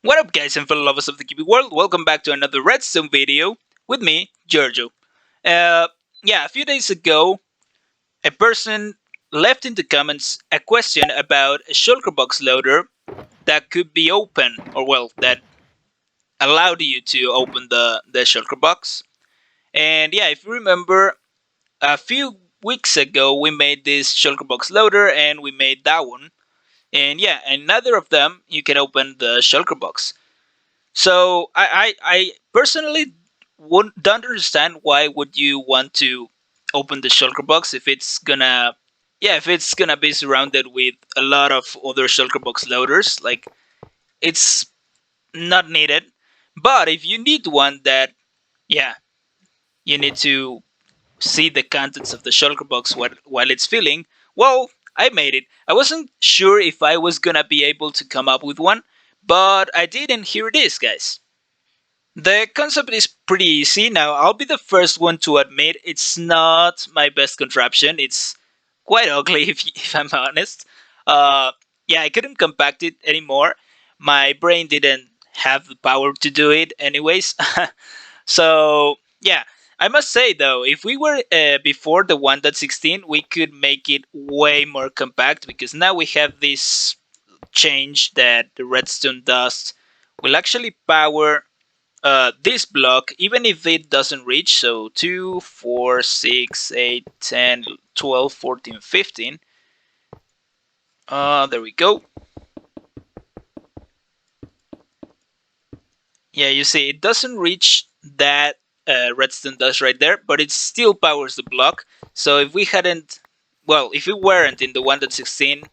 What up guys and fellow lovers of the cubic world, welcome back to another Redstone video with me, Giorgio. Uh, a few days ago, a person left in the comments a question about a shulker box loader that could be open, or well, that allowed you to open the shulker box. And yeah, if you remember, a few weeks ago we made this shulker box loader and we made that one. And yeah, and neither of them you can open the shulker box. So I personally don't understand why would you want to open the shulker box if it's gonna be surrounded with a lot of other shulker box loaders. Like, it's not needed. But if you need one that, yeah, you need to see the contents of the shulker box while it's filling. Well, I made it. I wasn't sure if I was gonna be able to come up with one, but I did, and here it is, guys. The concept is pretty easy. Now, I'll be the first one to admit it's not my best contraption. It's quite ugly, if I'm honest. Uh, I couldn't compact it anymore. My brain didn't have the power to do it, anyways. So, yeah. I must say, though, if we were before the 1.16, we could make it way more compact because now we have this change that the redstone dust will actually power this block, even if it doesn't reach, so 2, 4, 6, 8, 10, 12, 14, 15. There we go. Yeah, you see, it doesn't reach that redstone dust right there, but it still powers the block. So if we hadn't, well, if it weren't in the 1.16,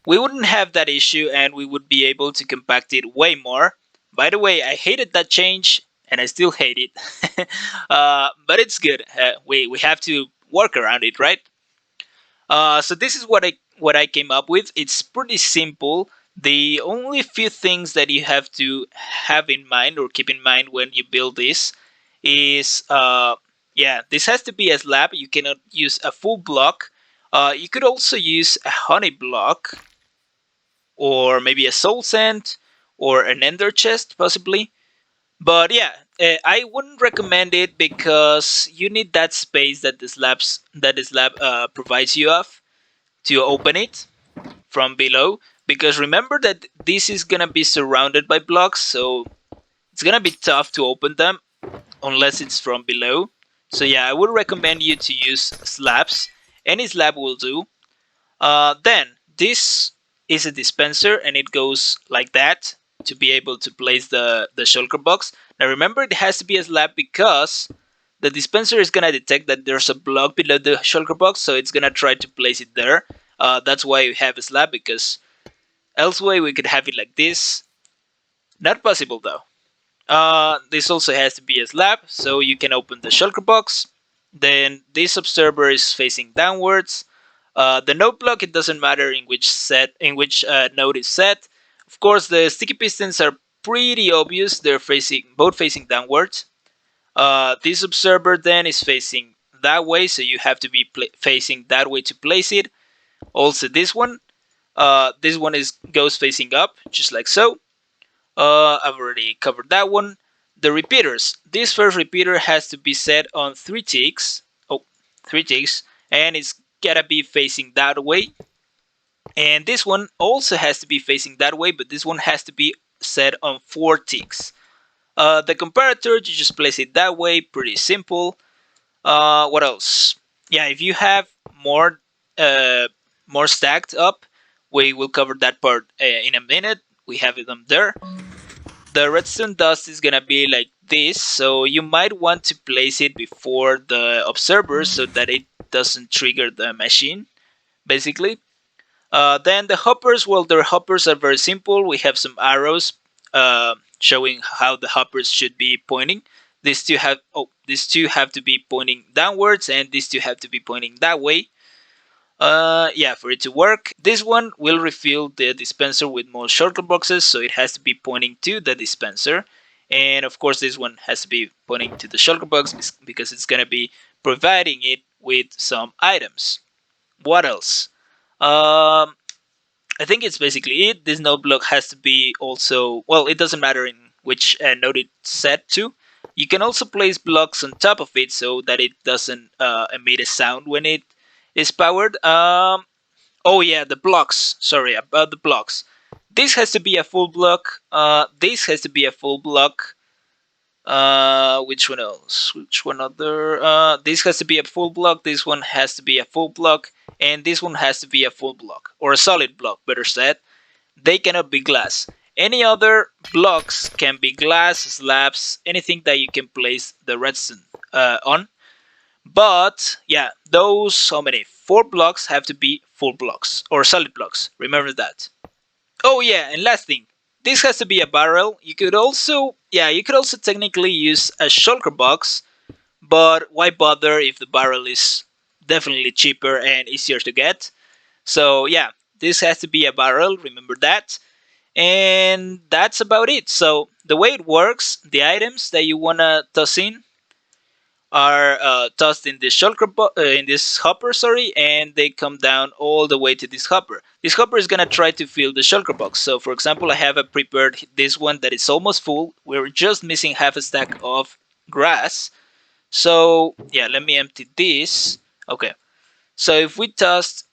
we wouldn't have that issue and we would be able to compact it way more. By the way, I hated that change and I still hate it. But it's good. We have to work around it, right? So this is what I came up with. It's pretty simple. The only few things that you have to have in mind or keep in mind when you build this is this has to be a slab. You cannot use a full block. You could also use a honey block or maybe a soul sand or an ender chest possibly. But yeah, I wouldn't recommend it because you need that space that the slab provides you of to open it from below. Because remember that this is gonna be surrounded by blocks, so it's gonna be tough to open them unless it's from below. So yeah, I would recommend you to use slabs. Any slab will do. Then this is a dispenser and it goes like that to be able to place the shulker box. Now remember, it has to be a slab because the dispenser is gonna detect that there's a block below the shulker box, so it's gonna try to place it there. That's why we have a slab, because elsewhere we could have it like this. Not possible though. This also has to be a slab, so you can open the shulker box. Then this observer is facing downwards. The node block, it doesn't matter in which node is set. Of course, the sticky pistons are pretty obvious. They're both facing downwards. This observer then is facing that way, so you have to be facing that way to place it. Also, this one goes facing up, just like so. I've already covered that one. The repeaters. This first repeater has to be set on 3 ticks. Oh, 3 ticks, and it's gotta be facing that way. And this one also has to be facing that way, but this one has to be set on 4 ticks. The comparator, you just place it that way, pretty simple. What else? Yeah, if you have more stacked up, we will cover that part in a minute. We have them there. The redstone dust is gonna be like this, so you might want to place it before the observer so that it doesn't trigger the machine, basically. Then the hoppers, well, their hoppers are very simple. We have some arrows showing how the hoppers should be pointing. These two have to be pointing downwards, and these two have to be pointing that way. For it to work, this one will refill the dispenser with more shulker boxes, so it has to be pointing to the dispenser. And of course, this one has to be pointing to the shulker box because it's gonna be providing it with some items. What else? Um, I think it's basically it. This node block has to be also, well, it doesn't matter in which node it's set to. You can also place blocks on top of it so that it doesn't emit a sound when it is powered. Oh yeah, the blocks. Sorry about the blocks. This has to be a full block. This has to be a full block. Which one else? Which one other? This has to be a full block. This one has to be a full block, and this one has to be a full block or a solid block. Better said, they cannot be glass. Any other blocks can be glass, slabs, anything that you can place the redstone on. But yeah, those how many? 4 blocks have to be full blocks or solid blocks. Remember that. Oh yeah, and last thing, this has to be a barrel. You could also technically use a shulker box, but why bother if the barrel is definitely cheaper and easier to get? So yeah, this has to be a barrel. Remember that. And that's about it. So the way it works, the items that you wanna toss in are tossed in this in this hopper, sorry, and they come down all the way to this hopper. This hopper is gonna try to fill the shulker box. So, for example, I have prepared this one that is almost full. We're just missing half a stack of grass. So, yeah, let me empty this. Okay. So if we toss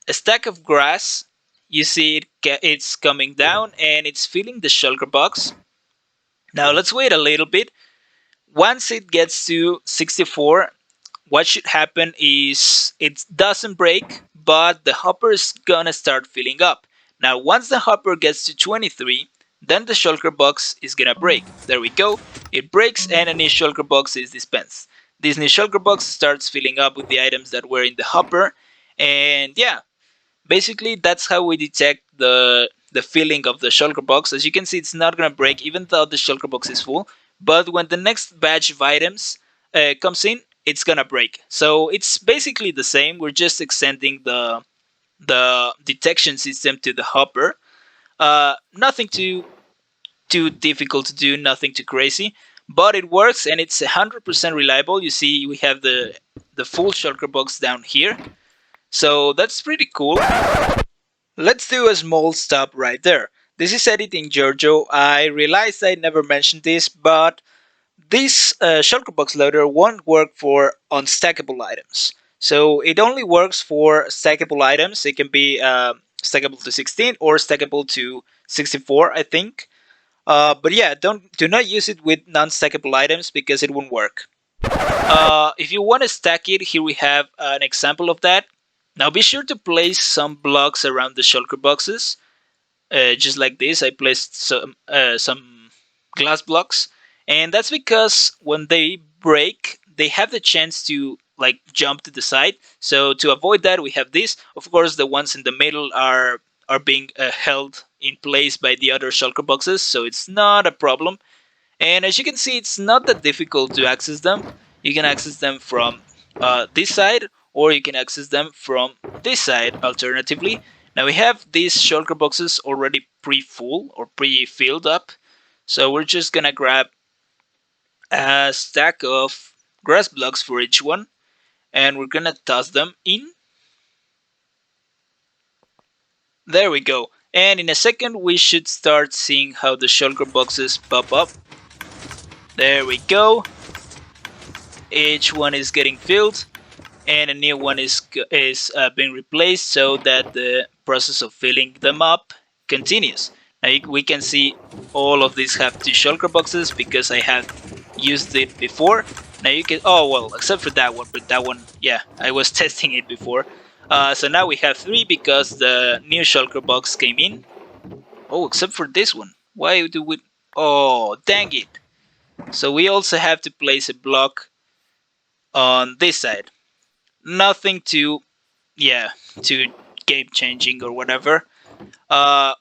a stack of grass, you see it's coming down and it's filling the shulker box. Now let's wait a little bit. Once it gets to 64, what should happen is it doesn't break, but the hopper is gonna start filling up. Now, once the hopper gets to 23, then the shulker box is gonna break. There we go. It breaks and a new shulker box is dispensed. This new shulker box starts filling up with the items that were in the hopper, and yeah, basically that's how we detect the filling of the shulker box. As you can see, it's not gonna break even though the shulker box is full, but when the next batch of items comes in, it's gonna break. So it's basically the same. We're just extending the detection system to the hopper. Nothing too difficult to do, nothing too crazy, but it works and it's 100% reliable. You see, we have the full shulker box down here, so that's pretty cool. Let's do a small stop right there. This is editing Giorgio. I realized I never mentioned this, but this shulker box loader won't work for unstackable items. So it only works for stackable items. It can be stackable to 16 or stackable to 64, I think. But yeah, do not use it with non-stackable items because it won't work. If you want to stack it, here we have an example of that. Now be sure to place some blocks around the shulker boxes, just like this. I placed some glass blocks, and that's because when they break, they have the chance to like jump to the side. So to avoid that, we have this. Of course, the ones in the middle are being held in place by the other shulker boxes, so it's not a problem. And as you can see, it's not that difficult to access them. You can access them from this side, or you can access them from this side alternatively. Now we have these shulker boxes already pre-full or pre-filled up. So we're just gonna grab a stack of grass blocks for each one, and we're gonna toss them in. There we go. And in a second we should start seeing how the shulker boxes pop up. There we go. Each one is getting filled, and a new one is being replaced so that the process of filling them up continues. Now we can see all of these have 2 shulker boxes because I have used it before. Now you can, oh well, except for that one, but that one, yeah, I was testing it before. So now we have 3 because the new shulker box came in. Oh, except for this one. Why do we? Oh, dang it! So we also have to place a block on this side. Nothing too, yeah, too game changing or whatever. Uh,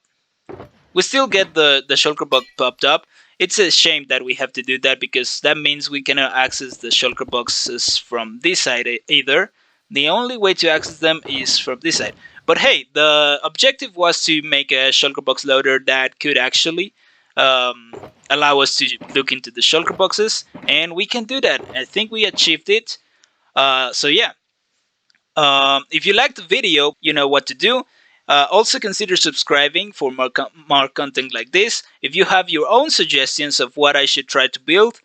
we still get the shulker box popped up. It's a shame that we have to do that because that means we cannot access the shulker boxes from this side either. The only way to access them is from this side. But hey, the objective was to make a shulker box loader that could actually um, allow us to look into the shulker boxes, and we can do that. I think we achieved it. So yeah, if you liked the video, you know what to do. Also, consider subscribing for more content like this. If you have your own suggestions of what I should try to build,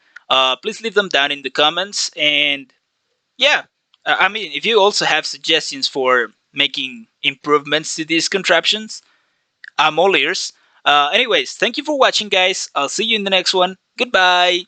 please leave them down in the comments. And yeah, I mean, if you also have suggestions for making improvements to these contraptions, I'm all ears. Anyways, thank you for watching, guys. I'll see you in the next one. Goodbye.